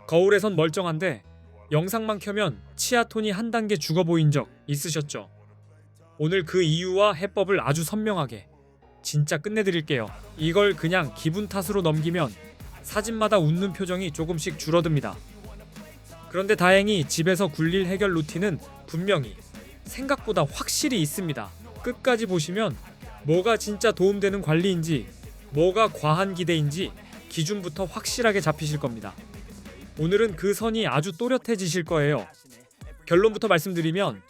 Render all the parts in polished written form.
거울에선 멀쩡한데 영상만 켜면 치아 톤이 한 단계 죽어 보인 적 있으셨죠? 오늘 그 이유와 해법을 아주 선명하게 진짜 끝내드릴게요. 이걸 그냥 기분 탓으로 넘기면 사진마다 웃는 표정이 조금씩 줄어듭니다. 그런데 다행히 집에서 굴릴 해결 루틴은 분명히 생각보다 확실히 있습니다. 끝까지 보시면 뭐가 진짜 도움되는 관리인지, 뭐가 과한 기대인지 기준부터 확실하게 잡히실 겁니다. 오늘은 그 선이 아주 또렷해지실 거예요. 결론부터 말씀드리면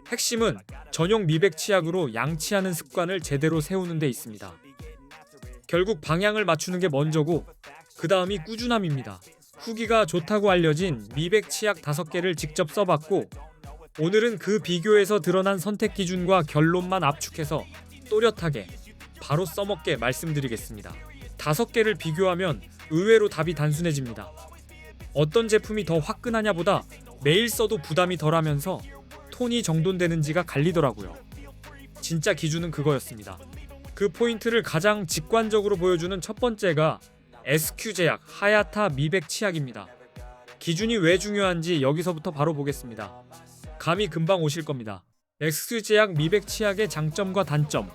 핵심은 전용 미백 치약으로 양치하는 습관을 제대로 세우는 데 있습니다. 결국 방향을 맞추는 게 먼저고 그 다음이 꾸준함입니다. 후기가 좋다고 알려진 미백 치약 5개를 직접 써봤고 오늘은 그 비교에서 드러난 선택 기준과 결론만 압축해서 또렷하게 바로 써먹게 말씀드리겠습니다. 5개를 비교하면 의외로 답이 단순해집니다. 어떤 제품이 더 화끈하냐 보다 매일 써도 부담이 덜하면서 톤이 정돈되는지가 갈리더라고요. 진짜 기준은 그거였습니다. 그 포인트를 가장 직관적으로 보여주는 첫 번째가 SQ제약 하야타 미백 치약입니다. 기준이 왜 중요한지 여기서부터 바로 보겠습니다. 감이 금방 오실 겁니다. SQ제약 미백 치약의 장점과 단점,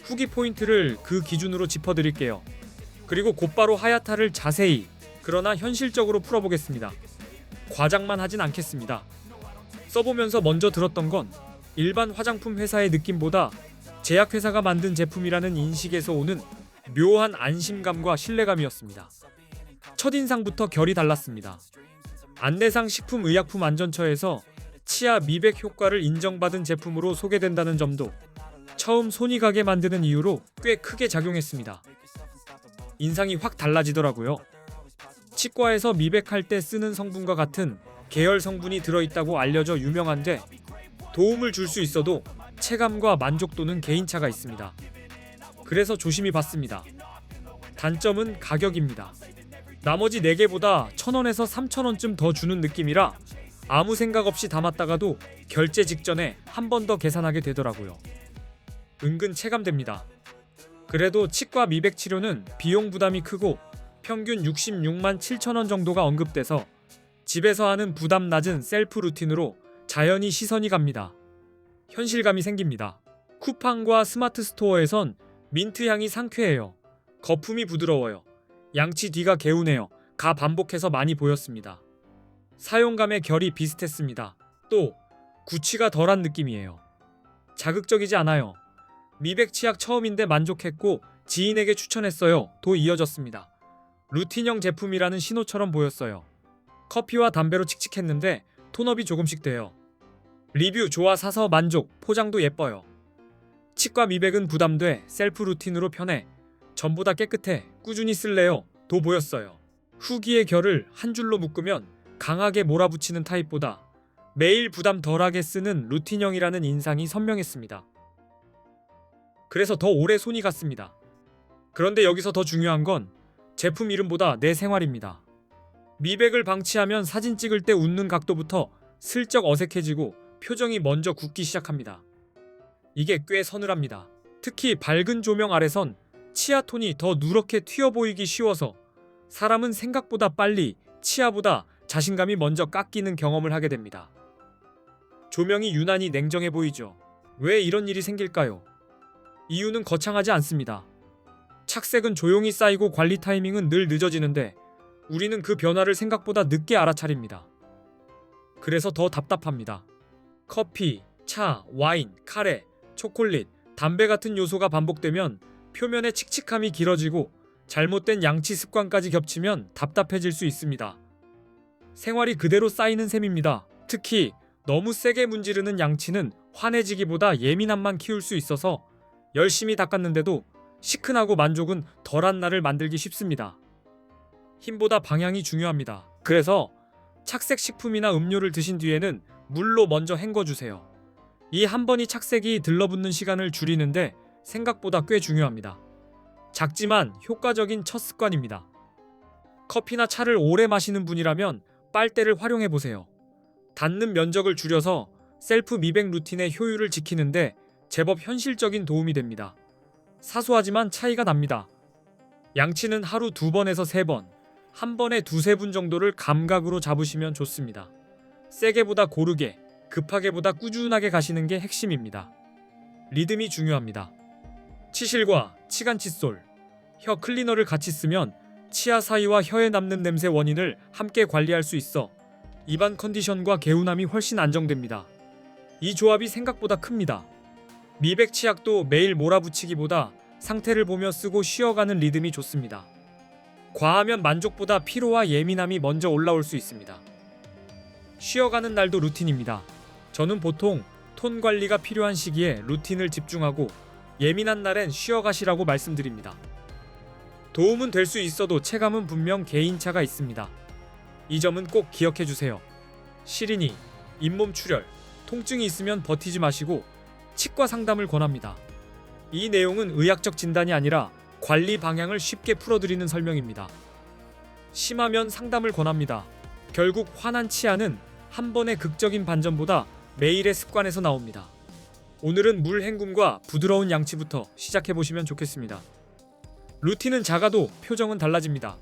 후기 포인트를 그 기준으로 짚어드릴게요. 그리고 곧바로 하야타를 자세히 그러나 현실적으로 풀어보겠습니다. 과장만 하진 않겠습니다. 써보면서 먼저 들었던 건 일반 화장품 회사의 느낌보다 제약회사가 만든 제품이라는 인식에서 오는 묘한 안심감과 신뢰감이었습니다. 첫인상부터 결이 달랐습니다. 안내상 식품의약품안전처에서 치아 미백 효과를 인정받은 제품으로 소개된다는 점도 처음 손이 가게 만드는 이유로 꽤 크게 작용했습니다. 인상이 확 달라지더라고요. 치과에서 미백할 때 쓰는 성분과 같은 계열 성분이 들어있다고 알려져 유명한데 도움을 줄 수 있어도 체감과 만족도는 개인차가 있습니다. 그래서 조심히 봤습니다. 단점은 가격입니다. 나머지 4개보다 1,000원에서 3,000원쯤 더 주는 느낌이라 아무 생각 없이 담았다가도 결제 직전에 한 번 더 계산하게 되더라고요. 은근 체감됩니다. 그래도 치과 미백 치료는 비용 부담이 크고 평균 66만 7천원 정도가 언급돼서 집에서 하는 부담 낮은 셀프 루틴으로 자연히 시선이 갑니다. 현실감이 생깁니다. 쿠팡과 스마트 스토어에선 민트 향이 상쾌해요. 거품이 부드러워요. 양치 뒤가 개운해요. 가 반복해서 많이 보였습니다. 사용감의 결이 비슷했습니다. 또 구취가 덜한 느낌이에요. 자극적이지 않아요. 미백 치약 처음인데 만족했고 지인에게 추천했어요. 도 이어졌습니다. 루틴형 제품이라는 신호처럼 보였어요. 커피와 담배로 칙칙했는데 톤업이 조금씩 돼요. 리뷰 좋아 사서 만족, 포장도 예뻐요. 치과 미백은 부담돼, 셀프 루틴으로 편해, 전보다 깨끗해, 꾸준히 쓸래요. 도 보였어요. 후기의 결을 한 줄로 묶으면 강하게 몰아붙이는 타입보다 매일 부담 덜하게 쓰는 루틴형이라는 인상이 선명했습니다. 그래서 더 오래 손이 갔습니다. 그런데 여기서 더 중요한 건 제품 이름보다 내 생활입니다. 미백을 방치하면 사진 찍을 때 웃는 각도부터 슬쩍 어색해지고 표정이 먼저 굳기 시작합니다. 이게 꽤 서늘합니다. 특히 밝은 조명 아래선 치아 톤이 더 누렇게 튀어 보이기 쉬워서 사람은 생각보다 빨리 치아보다 자신감이 먼저 깎이는 경험을 하게 됩니다. 조명이 유난히 냉정해 보이죠. 왜 이런 일이 생길까요? 이유는 거창하지 않습니다. 착색은 조용히 쌓이고 관리 타이밍은 늘 늦어지는데 우리는 그 변화를 생각보다 늦게 알아차립니다. 그래서 더 답답합니다. 커피, 차, 와인, 카레, 초콜릿, 담배 같은 요소가 반복되면 표면의 칙칙함이 길어지고 잘못된 양치 습관까지 겹치면 답답해질 수 있습니다. 생활이 그대로 쌓이는 셈입니다. 특히 너무 세게 문지르는 양치는 환해지기보다 예민함만 키울 수 있어서 열심히 닦았는데도 시큰하고 만족은 덜한 날을 만들기 쉽습니다. 힘보다 방향이 중요합니다. 그래서 착색 식품이나 음료를 드신 뒤에는 물로 먼저 헹궈주세요. 이 한 번이 착색이 들러붙는 시간을 줄이는데 생각보다 꽤 중요합니다. 작지만 효과적인 첫 습관입니다. 커피나 차를 오래 마시는 분이라면 빨대를 활용해보세요. 닿는 면적을 줄여서 셀프 미백 루틴의 효율을 지키는데 제법 현실적인 도움이 됩니다. 사소하지만 차이가 납니다. 양치는 하루 2번에서 3번, 한 번에 두세 분 정도를 감각으로 잡으시면 좋습니다. 세게보다 고르게, 급하게보다 꾸준하게 가시는 게 핵심입니다. 리듬이 중요합니다. 치실과 치간 칫솔, 혀 클리너를 같이 쓰면 치아 사이와 혀에 남는 냄새 원인을 함께 관리할 수 있어 입안 컨디션과 개운함이 훨씬 안정됩니다. 이 조합이 생각보다 큽니다. 미백 치약도 매일 몰아붙이기보다 상태를 보며 쓰고 쉬어가는 리듬이 좋습니다. 과하면 만족보다 피로와 예민함이 먼저 올라올 수 있습니다. 쉬어가는 날도 루틴입니다. 저는 보통 톤 관리가 필요한 시기에 루틴을 집중하고 예민한 날엔 쉬어가시라고 말씀드립니다. 도움은 될 수 있어도 체감은 분명 개인차가 있습니다. 이 점은 꼭 기억해 주세요. 시린이, 잇몸 출혈, 통증이 있으면 버티지 마시고 치과 상담을 권합니다. 이 내용은 의학적 진단이 아니라 관리 방향을 쉽게 풀어드리는 설명입니다. 심하면 상담을 권합니다. 결국 환한 치아는 한 번의 극적인 반전보다 매일의 습관에서 나옵니다. 오늘은 물 헹굼과 부드러운 양치부터 시작해보시면 좋겠습니다. 루틴은 작아도 표정은 달라집니다.